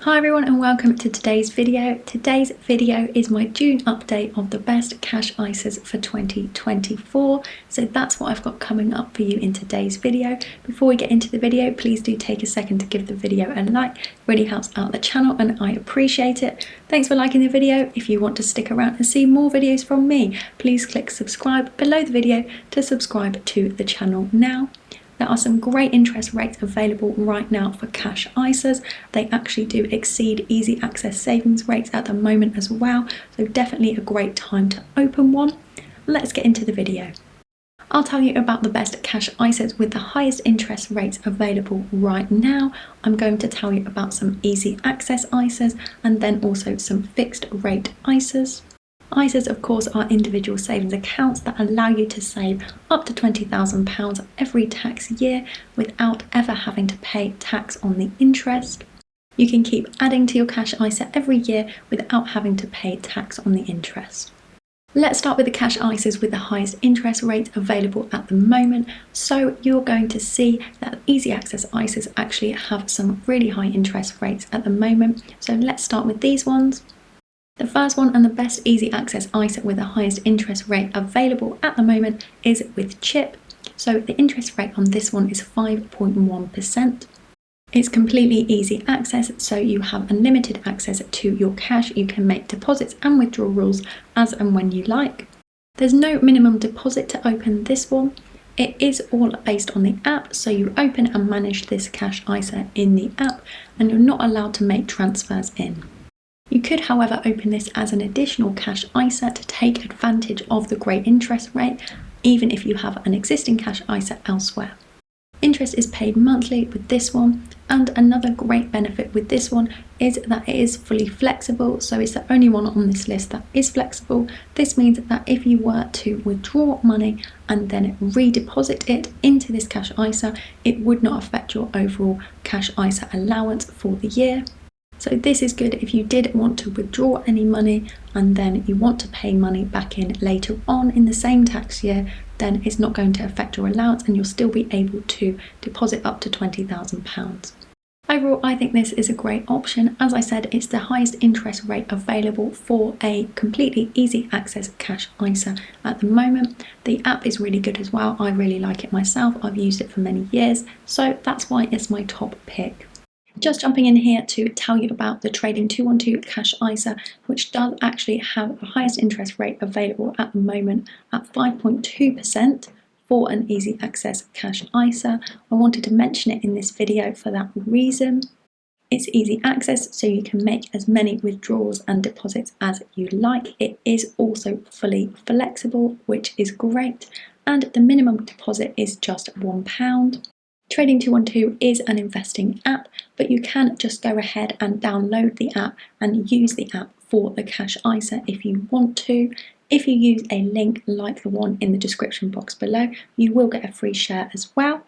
Hi everyone and welcome to today's video. Today's video is my June update of the best cash ISAs for 2024. So that's what I've got coming up for you in today's video. Before we get into the video, please do take a second to give the video a like. It really helps out the channel and I appreciate it. Thanks for liking the video. If you want to stick around and see more videos from me, please click subscribe below the video to subscribe to the channel now. There are some great interest rates available right now for cash ISAs. They actually do exceed easy access savings rates at the moment as well, so definitely a great time to open one. Let's get into the video. I'll tell you about the best cash ISAs with the highest interest rates available right now. I'm going to tell you about some easy access ISAs and then also some fixed rate ISAs. ISAs, of course, are individual savings accounts that allow you to save up to £20,000 every tax year without ever having to pay tax on the interest. You can keep adding to your cash ISA every year without having to pay tax on the interest. Let's start with the cash ISAs with the highest interest rate available at the moment. So you're going to see that easy access ISAs actually have some really high interest rates at the moment. So let's start with these ones. The first one and the best easy access ISA with the highest interest rate available at the moment is with CHIP. So the interest rate on this one is 5.1%. It's completely easy access, so you have unlimited access to your cash. You can make deposits and withdrawals as and when you like. There's no minimum deposit to open this one. It is all based on the app, so you open and manage this cash ISA in the app and you're not allowed to make transfers in. You could, however, open this as an additional cash ISA to take advantage of the great interest rate, even if you have an existing cash ISA elsewhere. Interest is paid monthly with this one, and another great benefit with this one is that it is fully flexible, so it's the only one on this list that is flexible. This means that if you were to withdraw money and then redeposit it into this cash ISA, it would not affect your overall cash ISA allowance for the year. So this is good if you did want to withdraw any money and then you want to pay money back in later on in the same tax year, then it's not going to affect your allowance and you'll still be able to deposit up to £20,000. Overall, I think this is a great option. As I said, it's the highest interest rate available for a completely easy access cash ISA at the moment. The app is really good as well. I really like it myself. I've used it for many years, so that's why it's my top pick. Just jumping in here to tell you about the Trading 212 Cash ISA, which does actually have the highest interest rate available at the moment at 5.2% for an easy access cash ISA. I wanted to mention it in this video for that reason. It's easy access, so you can make as many withdrawals and deposits as you like. It is also fully flexible, which is great, and the minimum deposit is just £1. Trading 212 is an investing app, but you can just go ahead and download the app and use the app for the cash ISA if you want to. If you use a link like the one in the description box below, you will get a free share as well.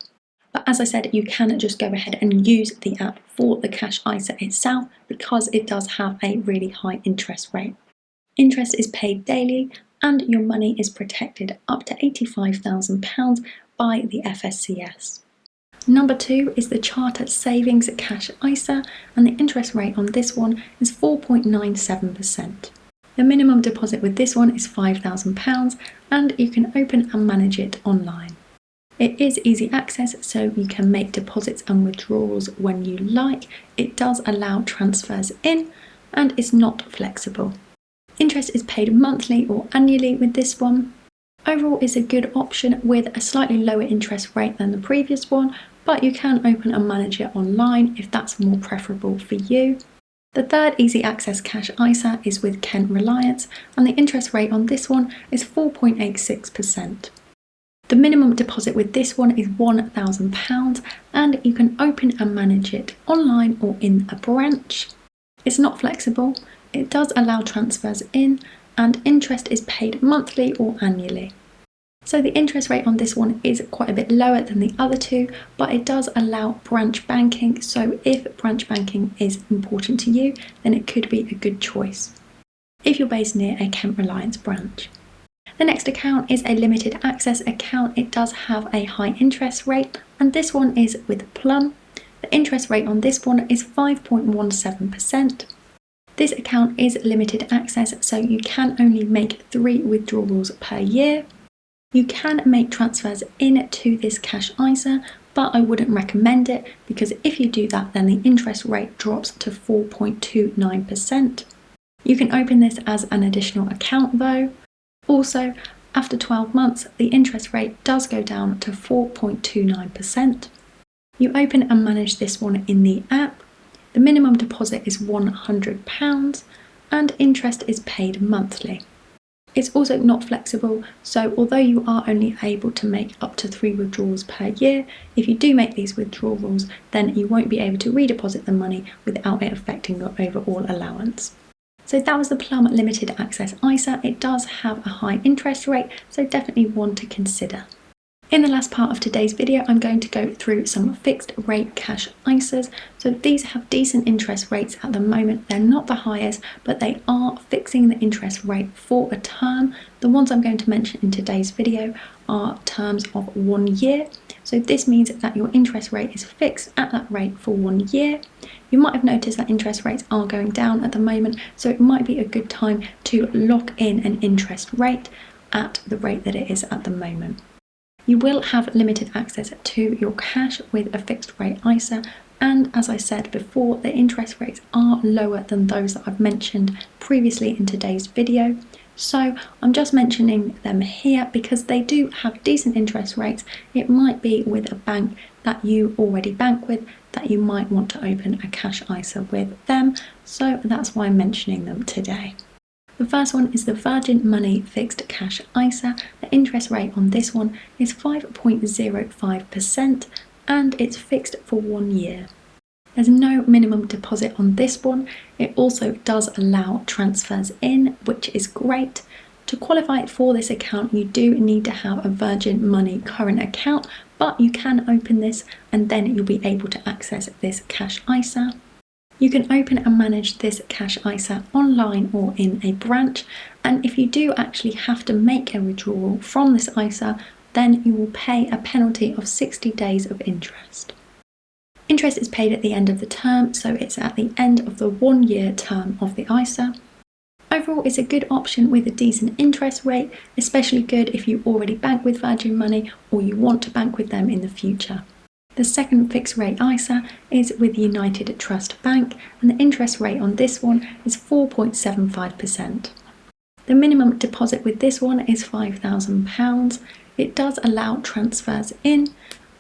But as I said, you can just go ahead and use the app for the cash ISA itself because it does have a really high interest rate. Interest is paid daily and your money is protected up to £85,000 by the FSCS. Number 2 is the Charter Savings Cash ISA, and the interest rate on this one is 4.97%. The minimum deposit with this one is £5,000 and you can open and manage it online. It is easy access, so you can make deposits and withdrawals when you like. It does allow transfers in and is not flexible. Interest is paid monthly or annually with this one. Overall, it's a good option with a slightly lower interest rate than the previous one, but you can open and manage it online if that's more preferable for you. The third easy access cash ISA is with Kent Reliance, and the interest rate on this one is 4.86%. The minimum deposit with this one is £1,000 and you can open and manage it online or in a branch. It's not flexible, it does allow transfers in, and interest is paid monthly or annually. So the interest rate on this one is quite a bit lower than the other two, but it does allow branch banking, so if branch banking is important to you, then it could be a good choice if you're based near a Kent Reliance branch. The next account is a limited access account. It does have a high interest rate, and this one is with Plum. The interest rate on this one is 5.17%. This account is limited access, so you can only make 3 withdrawals per year. You can make transfers into this cash ISA, but I wouldn't recommend it because if you do that, then the interest rate drops to 4.29%. You can open this as an additional account though. Also, after 12 months, the interest rate does go down to 4.29%. You open and manage this one in the app. The minimum deposit is £100 and interest is paid monthly. It's also not flexible, so although you are only able to make up to 3 withdrawals per year, if you do make these withdrawals, then you won't be able to redeposit the money without it affecting your overall allowance. So that was the Plum Limited Access ISA. It does have a high interest rate, so definitely one to consider. In the last part of today's video, I'm going to go through some fixed rate cash ISAs. So these have decent interest rates at the moment. They're not the highest, but they are fixing the interest rate for a term. The ones I'm going to mention in today's video are terms of 1 year. So this means that your interest rate is fixed at that rate for 1 year. You might have noticed that interest rates are going down at the moment, so it might be a good time to lock in an interest rate at the rate that it is at the moment. You will have limited access to your cash with a fixed rate ISA, and as I said before, the interest rates are lower than those that I've mentioned previously in today's video. So I'm just mentioning them here because they do have decent interest rates. It might be with a bank that you already bank with that you might want to open a cash ISA with them, so that's why I'm mentioning them today. The first one is the Virgin Money Fixed Cash ISA. The interest rate on this one is 5.05% and it's fixed for 1 year. There's no minimum deposit on this one. It also does allow transfers in, which is great. To qualify for this account, you do need to have a Virgin Money current account, but you can open this and then you'll be able to access this cash ISA. You can open and manage this cash ISA online or in a branch, and if you do actually have to make a withdrawal from this ISA, then you will pay a penalty of 60 days of interest. Interest is paid at the end of the term, so it's at the end of the 1 year term of the ISA. Overall, it's a good option with a decent interest rate, especially good if you already bank with Virgin Money or you want to bank with them in the future. The second fixed rate ISA is with United Trust Bank, and the interest rate on this one is 4.75%. The minimum deposit with this one is £5,000. It does allow transfers in,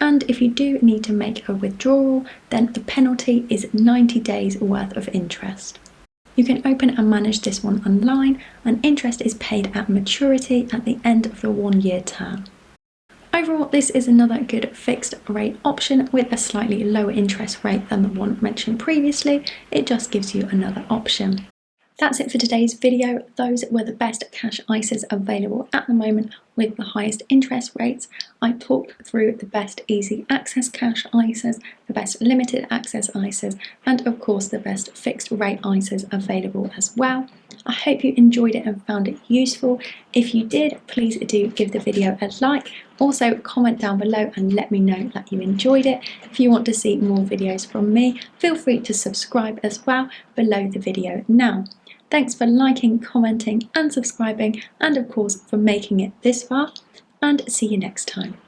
and if you do need to make a withdrawal, then the penalty is 90 days worth of interest. You can open and manage this one online, and interest is paid at maturity at the end of the 1 year term. Overall, this is another good fixed rate option with a slightly lower interest rate than the one mentioned previously. It just gives you another option. That's it for today's video. Those were the best cash ISAs available at the moment with the highest interest rates. I talked through the best easy access cash ISAs, the best limited access ISAs, and of course the best fixed rate ISAs available as well. I hope you enjoyed it and found it useful. If you did, please do give the video a like. Also comment down below and let me know that you enjoyed it. If you want to see more videos from me, feel free to subscribe as well below the video now. Thanks for liking, commenting and subscribing, and of course for making it this far, and see you next time.